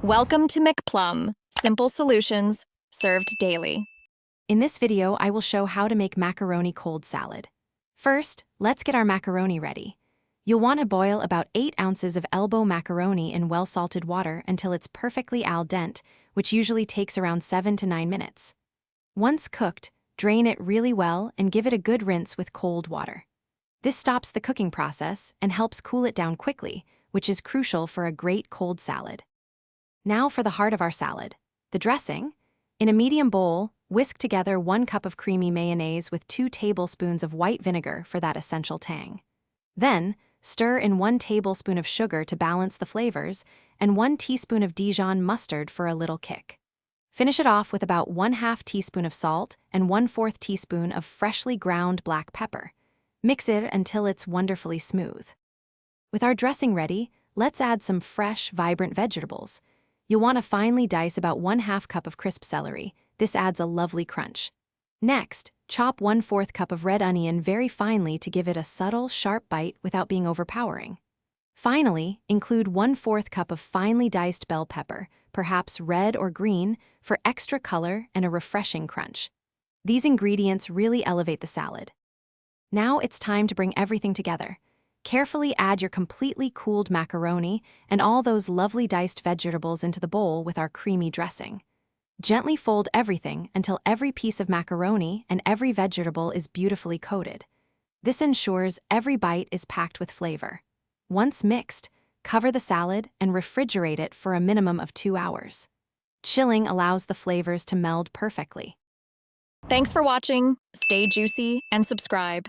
Welcome to McPlum, simple solutions served daily. In this video, I will show how to make macaroni cold salad. First, let's get our macaroni ready. You'll want to boil about 8 ounces of elbow macaroni in well-salted water until it's perfectly al dente, which usually takes around 7 to 9 minutes. Once cooked, drain it really well and give it a good rinse with cold water. This stops the cooking process and helps cool it down quickly, which is crucial for a great cold salad. Now for the heart of our salad, the dressing. In a medium bowl, whisk together 1 cup of creamy mayonnaise with 2 tablespoons of white vinegar for that essential tang. Then, stir in 1 tablespoon of sugar to balance the flavors and 1 teaspoon of Dijon mustard for a little kick. Finish it off with about 1/2 teaspoon of salt and 1/4 teaspoon of freshly ground black pepper. Mix it until it's wonderfully smooth. With our dressing ready, let's add some fresh, vibrant vegetables. You'll want to finely dice about 1/2 cup of crisp celery. This adds a lovely crunch. Next, chop 1/4 cup of red onion very finely to give it a subtle, sharp bite without being overpowering. Finally, include 1/4 cup of finely diced bell pepper, perhaps red or green, for extra color and a refreshing crunch. These ingredients really elevate the salad. Now it's time to bring everything together. Carefully add your completely cooled macaroni and all those lovely diced vegetables into the bowl with our creamy dressing. Gently fold everything until every piece of macaroni and every vegetable is beautifully coated. This ensures every bite is packed with flavor. Once mixed, cover the salad and refrigerate it for a minimum of 2 hours. Chilling allows the flavors to meld perfectly. Thanks for watching. Stay juicy and subscribe.